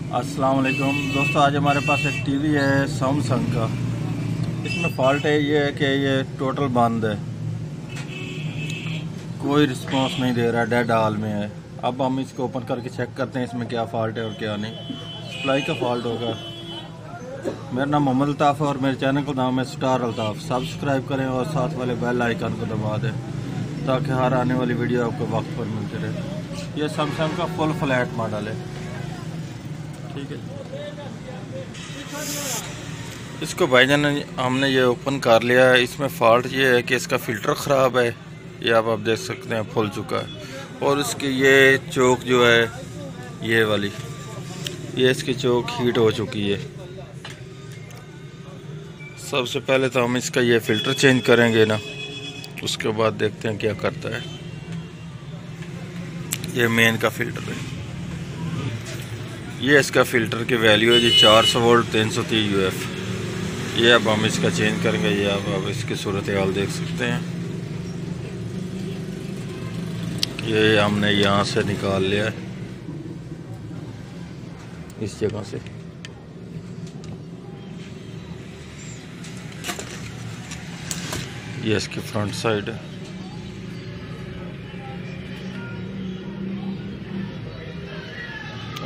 अस्सलाम वालेकुम दोस्तों, आज हमारे पास एक टीवी है सैमसंग का। इसमें फॉल्ट है ये है कि ये टोटल बंद है, कोई रिस्पांस नहीं दे रहा, डेड हाल में है। अब हम इसको ओपन करके चेक करते हैं इसमें क्या फॉल्ट है और क्या नहीं। सप्लाई का फॉल्ट होगा। मेरा नाम मोहम्मद अल्ताफ़ है और मेरे चैनल का नाम है स्टार अल्ताफ़। सब्सक्राइब करें और साथ वाले बेल आइकन को दबा दें ताकि हर आने वाली वीडियो आपको वक्त पर मिलती रहे। ये सैमसंग का फुल फ्लैट मॉडल है, ठीक है। इसको भाईजान हमने ये ओपन कर लिया है। इसमें फॉल्ट ये है कि इसका फ़िल्टर ख़राब है, ये आप देख सकते हैं फुल चुका है। और इसकी ये चौक जो है ये वाली, ये इसकी चौक हीट हो चुकी है। सबसे पहले तो हम इसका ये फ़िल्टर चेंज करेंगे ना, उसके बाद देखते हैं क्या करता है। ये मेन का फ़िल्टर है, ये इसका फ़िल्टर की वैल्यू है जी 400 वोल्ट 330 UF। ये अब हम इसका चेंज करेंगे। ये अब इसकी सूरत हाल देख सकते हैं। ये हमने यहाँ से निकाल लिया है, इस जगह से। ये इसकी फ्रंट साइड है।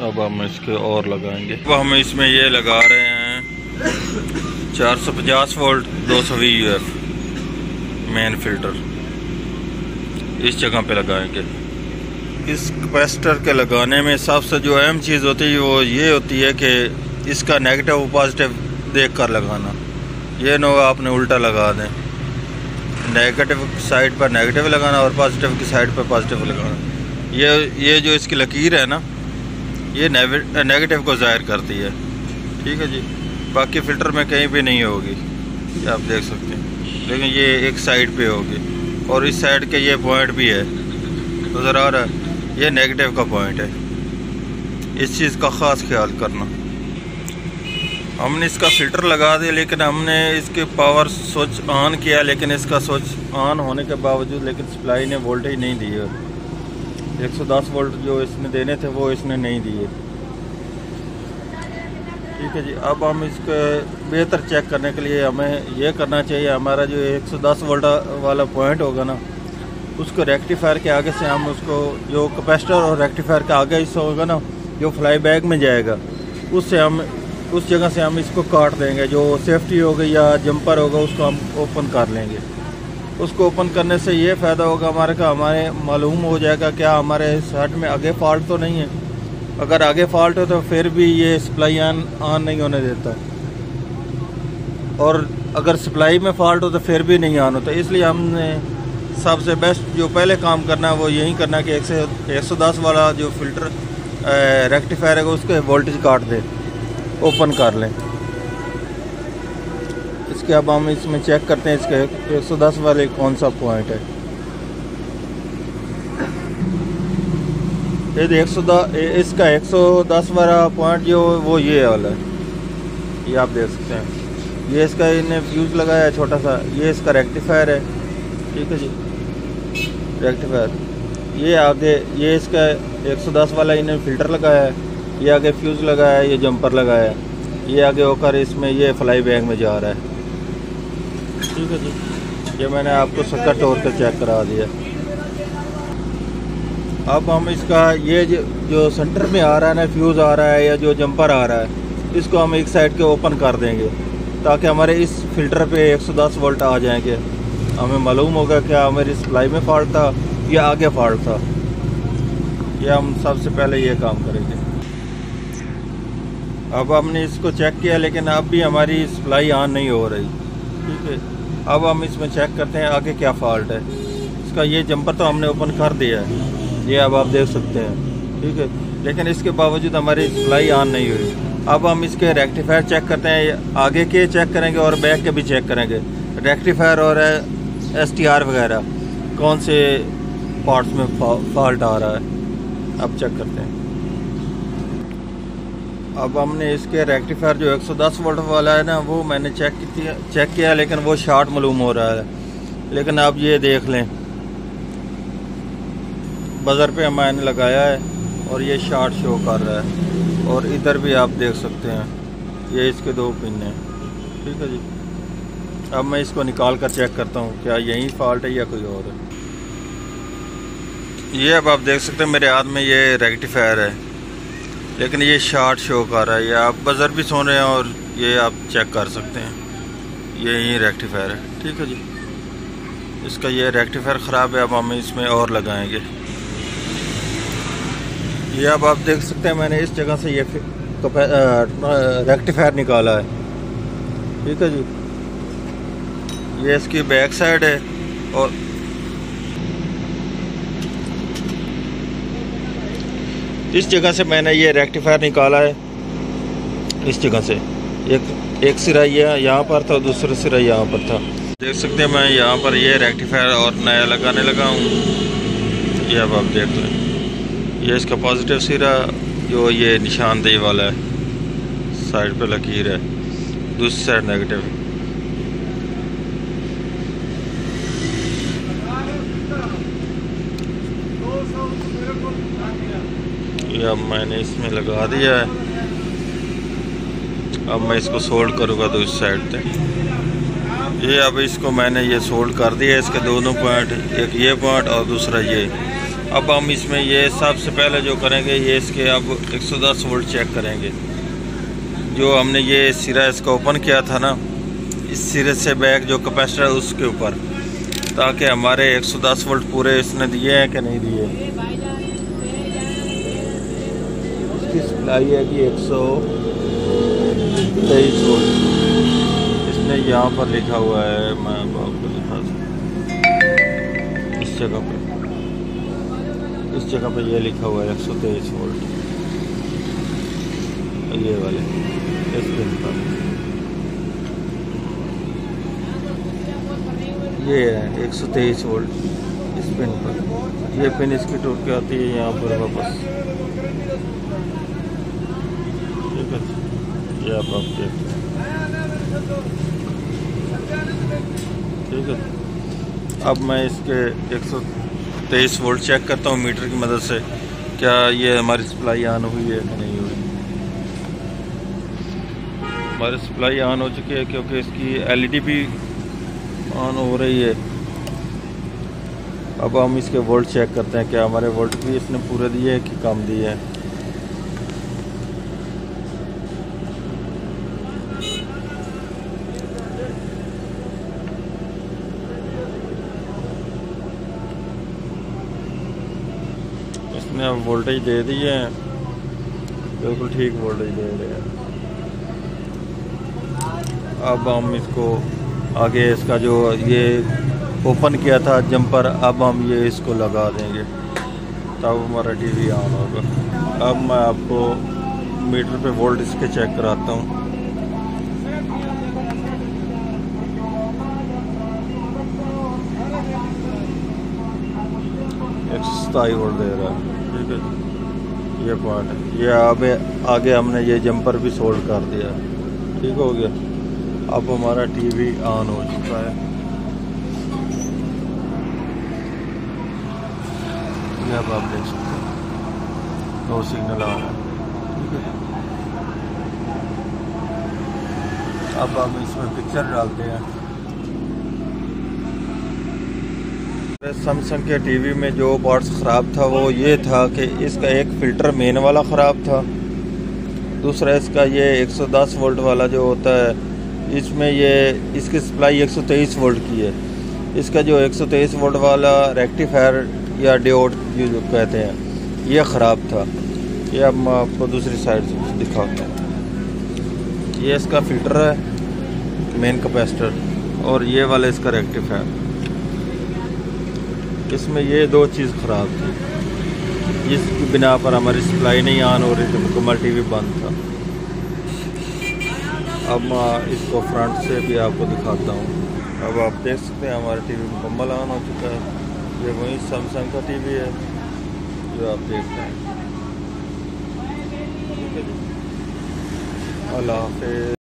अब हम इसके और लगाएंगे। अब हम इसमें ये लगा रहे हैं 450 वोल्ट 220 UF मेन फ़िल्टर, इस जगह पे लगाएंगे। इस कैपेसिटर के लगाने में सबसे जो अहम चीज़ होती है वो ये होती है कि इसका नेगेटिव और पॉजिटिव देख कर लगाना। ये ना आपने उल्टा लगा दें, नेगेटिव साइड पर नेगेटिव लगाना और पॉजिटिव की साइड पर पॉजिटिव लगाना। ये जो इसकी लकीर है ना, ये नेगेटिव को ज़ाहिर करती है, ठीक है जी। बाकी फ़िल्टर में कहीं भी नहीं होगी, ये आप देख सकते हैं, लेकिन ये एक साइड पे होगी। और इस साइड के ये पॉइंट भी है, नज़र आ रहा है, ये नेगेटिव का पॉइंट है। इस चीज़ का ख़ास ख्याल करना। हमने इसका फ़िल्टर लगा दिया, लेकिन हमने इसके पावर स्विच ऑन किया, लेकिन इसका स्विच ऑन होने के बावजूद लेकिन सप्लाई ने वोल्टेज नहीं दी है। 110 वोल्ट जो इसने देने थे वो इसने नहीं दिए, ठीक है जी। अब हम इसके बेहतर चेक करने के लिए हमें यह करना चाहिए, हमारा जो 110 वोल्ट वाला पॉइंट होगा ना, उसको रेक्टिफायर के आगे से हम उसको जो कैपेसिटर और रेक्टिफायर के आगे हिस्सा होगा ना, जो फ्लाई बैग में जाएगा, उससे हम उस जगह से हम इसको काट देंगे। जो सेफ्टी होगी या जंपर होगा उसको हम ओपन कर लेंगे। उसको ओपन करने से ये फ़ायदा होगा हमारे मालूम हो जाएगा क्या हमारे सेट में आगे फॉल्ट तो नहीं है। अगर आगे फॉल्ट हो तो फिर भी ये सप्लाई ऑन नहीं होने देता, और अगर सप्लाई में फॉल्ट हो तो फिर भी नहीं ऑन होता। इसलिए हमने सबसे बेस्ट जो पहले काम करना है वो यही करना है कि 110 वाला जो फ़िल्टर रेक्टिफायर है उसके वोल्टेज काट दे, ओपन कर लें। इसके अब हम इसमें चेक करते हैं इसके 110 वाले कौन सा पॉइंट है। ये 110 इसका 110 वाला पॉइंट जो वो ये वाला है, ये आप देख सकते हैं। ये इसका इन्हें फ्यूज़ लगाया है छोटा सा, ये इसका रेक्टिफायर है, ठीक है जी, रेक्टिफायर। ये आगे ये इसका 110 वाला इन्हें फ़िल्टर लगाया है, ये आगे फ्यूज़ लगाया है, ये जंपर लगाया है, ये आगे होकर इसमें ये फ्लाई बैग में जा रहा है, ठीक है जी। ये मैंने आपको सर्किट तौर पर चेक करा दिया। अब हम इसका ये जो सेंटर में आ रहा है ना, फ्यूज़ आ रहा है या जो जंपर आ रहा है, इसको हम एक साइड के ओपन कर देंगे ताकि हमारे इस फ़िल्टर पे 110 वोल्ट आ जाएंगे। हमें मालूम होगा क्या हमारी सप्लाई में फॉल्ट था या आगे फॉल्ट था। ये हम सबसे पहले ये काम करेंगे। अब हमने इसको चेक किया, लेकिन अब भी हमारी सप्लाई ऑन नहीं हो रही, ठीक है। अब हम इसमें चेक करते हैं आगे क्या फॉल्ट है। इसका ये जंपर तो हमने ओपन कर दिया है, ये अब आप देख सकते हैं, ठीक है, लेकिन इसके बावजूद हमारी सप्लाई ऑन नहीं हुई। अब हम इसके रेक्टिफायर चेक करते हैं, आगे के चेक करेंगे और बैक के भी चेक करेंगे, रेक्टिफायर और STR वगैरह कौन से पार्ट्स में फॉल्ट आ रहा है। अब चेक करते हैं। अब हमने इसके रेक्टिफायर जो 110 वोल्ट वाला है ना, वो मैंने चेक किया, लेकिन वो शॉर्ट मालूम हो रहा है। लेकिन आप ये देख लें, बज़र पे मैंने लगाया है और ये शॉर्ट शो कर रहा है। और इधर भी आप देख सकते हैं, ये इसके 2 पिन हैं। ठीक है जी। अब मैं इसको निकाल कर चेक करता हूँ क्या यही फॉल्ट है या कोई और है। ये अब आप देख सकते हैं मेरे हाथ में ये रेक्टिफायर है, लेकिन ये शॉर्ट शो कर रहा है। या आप बजर भी सुन रहे हैं और ये आप चेक कर सकते हैं, ये यही रेक्टिफायर है। ठीक है जी। इसका ये रेक्टिफायर ख़राब है, अब हम इसमें और लगाएंगे। ये अब आप देख सकते हैं मैंने इस जगह से ये रेक्टिफायर निकाला है। ठीक है जी। ये इसकी बैक साइड है और इस जगह से मैंने ये रेक्टिफायर निकाला है। इस जगह से एक सिरा ये यहाँ पर था, दूसरा सिरा यहाँ पर था। देख सकते हैं मैं यहाँ पर ये रेक्टिफायर और नया लगाने लगा हूँ। ये अब आप देख लें, ये इसका पॉजिटिव सिरा जो ये निशानदेही वाला है, साइड पे लकीर है, दूसरी साइड नेगेटिव। ये अब मैंने इसमें लगा दिया है। अब मैं इसको सोल्ड करूँगा दूसरी साइड पे। ये अब इसको मैंने ये सोल्ड कर दिया, इसके दोनों पॉइंट, एक ये पॉइंट और दूसरा ये। अब हम इसमें ये सबसे पहले जो करेंगे, ये इसके अब 110 वोल्ट चेक करेंगे। जो हमने ये सिरा इसका ओपन किया था ना, इस सिरे से बैक जो कैपेसिटर है उसके ऊपर, ताकि हमारे 110 वोल्ट पूरे इसने दिए हैं कि नहीं दिए। इसकी सप्लाई है कि 123 वोल्ट इसने यहाँ पर लिखा हुआ है। मैं आपको दिखा इस जगह पे ये लिखा हुआ है 123 वोल्ट, ये वाले इस पिन पर ये है 123 वोल्ट इस पिन पर। ये पिन इसकी टूट के आती है यहाँ पर वापस। ठीक है, ये आप देखते हैं। ठीक है, अब मैं इसके 123 वोल्ट चेक करता हूँ मीटर की मदद से, क्या ये हमारी सप्लाई ऑन हुई है कि नहीं हुई। हमारी सप्लाई ऑन हो चुकी है क्योंकि इसकी एलईडी भी ऑन हो रही है। अब हम इसके वोल्ट चेक करते हैं, क्या हमारे वोल्ट भी इसने पूरे दिए हैं कि कम दिए हैं। इसने अब वोल्टेज दे दिए हैं, बिल्कुल ठीक वोल्टेज दे रहे हैं। अब हम इसको आगे इसका जो ये ओपन किया था जंपर, अब हम ये इसको लगा देंगे, तब हमारा टीवी ऑन होगा। अब मैं आपको मीटर पे वोल्ट इसके चेक कराता हूँ। 127 वोल्ट दे रहा है। ठीक है, ये पॉइंट है। ये आगे हमने ये जंपर भी सोल्ड कर दिया। ठीक हो गया, अब हमारा टीवी ऑन हो चुका है। ये अब आप देख सकते हैं 2 सिग्नल आ रहा है। ठीक है, अब हम इसमें पिक्चर डालते हैं। सैमसंग के टीवी में जो पार्ट्स ख़राब था वो ये था कि इसका एक फ़िल्टर मेन वाला ख़राब था, दूसरा इसका ये 110 वोल्ट वाला जो होता है, इसमें ये इसकी सप्लाई 123 वोल्ट की है। इसका जो 123 वोल्ट वाला रेक्टिफायर या डियोड जो कहते हैं, ये ख़राब था। ये अब मैं आपको दूसरी साइड से दिखाता हूँ। ये इसका फ़िल्टर है, मेन कैपेसिटर, और ये वाला इसका रेक्टिफायर। इसमें ये 2 चीज़ ख़राब थी, जिसकी बिना पर हमारी सप्लाई नहीं ऑन हो रही थी, मुकम्मल टीवी बंद था। अब मैं इसको फ्रंट से भी आपको दिखाता हूँ। अब आप देख सकते हैं हमारा टीवी मुकम्मल ऑन हो चुका है। ये वही सैमसंग का टीवी है जो आप देखते हैं। ठीक है जी, अल्लाह हाफ़िज़।